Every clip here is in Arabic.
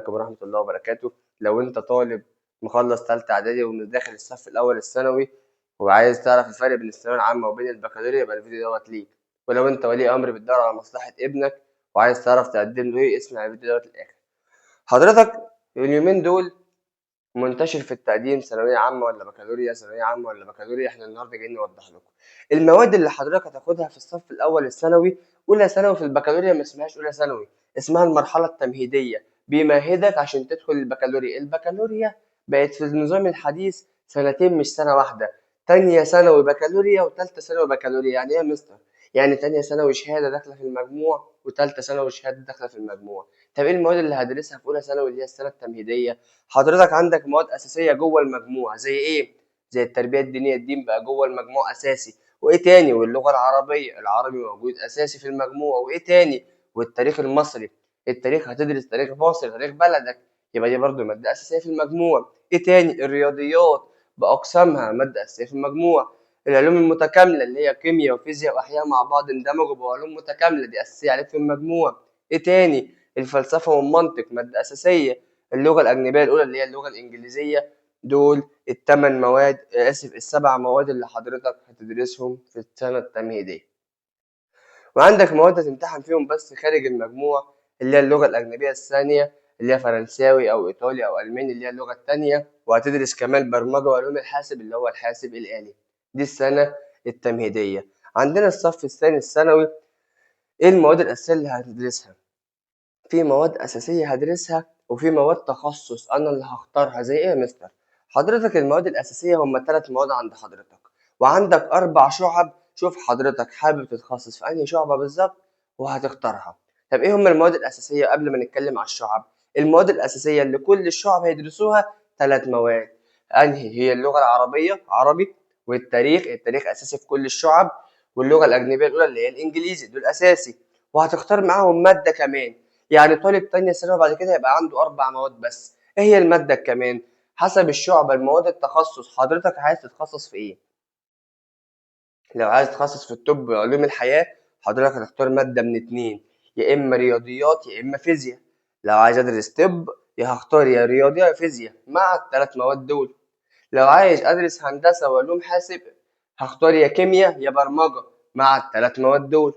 عليكم ورحمة الله وبركاته. لو انت طالب مخلص تالتة اعدادي وداخل الصف الاول الثانوي وعايز تعرف الفرق بين الثانوية العامة وبين البكالوريا، يبقى الفيديو دوت ليك. ولو انت ولي امر بتدور على مصلحة ابنك وعايز تعرف تقدم له ايه، اسمع الفيديو دوت للاخر. حضرتك اليومين دول منتشر في التقديم ثانوية عامة ولا بكالوريا، ثانوية عامة ولا بكالوريا. احنا النهارده جايين نوضح لكم المواد اللي حضرتك هتاخدها في الصف الأول الثانوي. أولى ثانوي في البكالوريا ما اسمهاش أولى ثانوي، اسمها المرحلة التمهيدية، بيمهدك عشان تدخل البكالوريا. البكالوريا بقت في النظام الحديث سنتين مش سنة واحدة، تانية ثانوي بكالوريا وتالتة ثانوي بكالوريا. يعني ايه يا مستر؟ يعني تانية ثانوي شهادة داخلة في المجموع وتالتة ثانوي شهادة داخلة في المجموع. طب ايه المواد اللي هدرسها في أولى ثانوي اللي هي السنة التمهيدية؟ حضرتك عندك مواد اساسيه جوه المجموع زي ايه؟ زي التربيه الدينيه، الدين بقى جوه المجموع اساسي. وايه تاني؟ واللغه العربيه، العربي موجود اساسي في المجموع. وايه تاني؟ والتاريخ المصري، التاريخ هتدرس تاريخ مصر، تاريخ بلدك، يبقى دي برضو ماده اساسيه في المجموع. ايه تاني؟ الرياضيات باقسامها ماده اساسيه في المجموع. العلوم المتكامله اللي هي كيمياء وفيزياء واحياء مع بعض اندمجوا بعلوم متكامله، دي اساسيه عليك في المجموع. ايه تاني؟ الفلسفه والمنطق ماده اساسيه. اللغة الأجنبية الأولى اللي هي اللغة الإنجليزية. دول الثمان مواد، آسف السبع مواد اللي حضرتك هتدرسهم في السنة التمهيدية. وعندك مواد هتمتحن فيهم بس خارج المجموع، اللي هي اللغة الأجنبية الثانية اللي هي فرنساوي أو إيطالي أو ألماني اللي هي اللغة التانية. وهتدرس كمان برمجة وعلوم الحاسب اللي هو الحاسب الآلي. دي السنة التمهيدية. عندنا الصف الثاني الثانوي. إيه المواد الأساسية اللي هتدرسها؟ في مواد أساسية هدرسها وفي مواد تخصص أنا اللي هختارها. زي إيه يا مستر؟ حضرتك المواد الأساسية هما 3 مواد عند حضرتك، وعندك 4 شعب. شوف حضرتك حابب تتخصص في أنهي شعبة بالظبط وهتختارها. طب إيه هما المواد الأساسية قبل ما نتكلم على الشعب؟ المواد الأساسية اللي كل الشعب هيدرسوها 3 مواد. أنهي؟ هي اللغة العربية عربي، والتاريخ، التاريخ أساسي في كل الشعب، واللغة الأجنبية الأولى اللي هي الإنجليزي، دول أساسي. وهتختار معاهم مادة كمان. يعني طالب تانية ثانوي بعد كده يبقى عنده 4 مواد بس. ايه هي المادة كمان؟ حسب الشعبة المواد التخصص. حضرتك عايز تتخصص في ايه؟ لو عايز تتخصص في الطب وعلوم الحياة، حضرتك هتختار مادة من 2، يا إما رياضيات يا إما فيزياء. لو عايز أدرس طب، يا هختار يا رياضية يا فيزياء مع ال3 مواد دول. لو عايز أدرس هندسة وعلوم حاسب، هختار يا كيمياء يا برمجة مع ال3 مواد دول.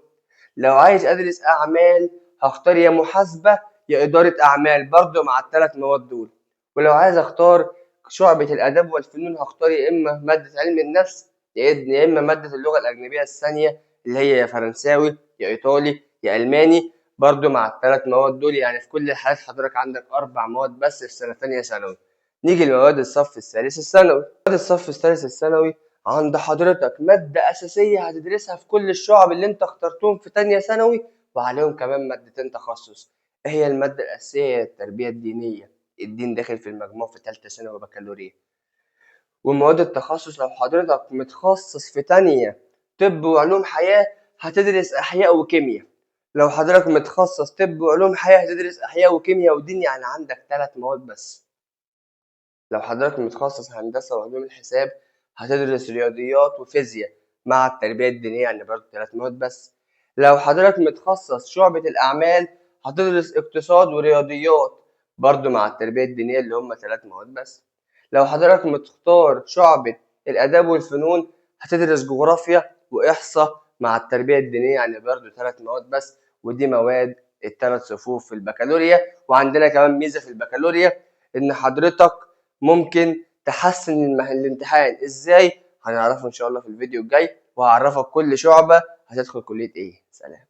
لو عايز أدرس أعمال، هختار يا محاسبة يا إدارة أعمال برضه مع ال3 مواد دول. ولو عايز أختار شعبة الآداب والفنون، هختار يا إما مادة علم النفس يا إما مادة اللغة الأجنبية الثانية اللي هي يا فرنساوي يا إيطالي يا ألماني برضه مع ال3 مواد دول. يعني في كل الحالات حضرتك عندك 4 مواد بس في سنة تانية ثانوي. نيجي لمواد الصف الثالث الثانوي. مواد الصف الثالث الثانوي عند حضرتك مادة أساسية هتدرسها في كل الشعب اللي أنت اخترتهم في تانية ثانوي، وعليهم كمان مادتين تخصص. إيه هي المادة الأساسية؟ التربية الدينية، الدين داخل في المجموع في تالتة ثانوي بكالوريا. ومواد التخصص لو حضرتك متخصص في تانية طب وعلوم حياة، هتدرس أحياء وكيمياء. لو حضرتك متخصص طب وعلوم حياة، هتدرس أحياء وكيمياء ودين، يعني عندك 3 مواد بس. لو حضرتك متخصص هندسة وعلوم الحساب، هتدرس رياضيات وفيزياء مع التربية الدينية، يعني برضه 3 مواد بس. لو حضرتك متخصص شعبة الأعمال، هتدرس اقتصاد ورياضيات برضه مع التربية الدينية اللي هم 3 مواد بس. لو حضرتك مختار شعبة الآداب والفنون، هتدرس جغرافيا وإحصاء مع التربية الدينية، يعني برضه 3 مواد بس. ودي مواد ال3 صفوف في البكالوريا. وعندنا كمان ميزة في البكالوريا، إن حضرتك ممكن تحسن الامتحان. ازاي؟ هنعرفه ان شاء الله في الفيديو الجاي، وهعرفك كل شعبة هتدخل كلية ايه. سلام.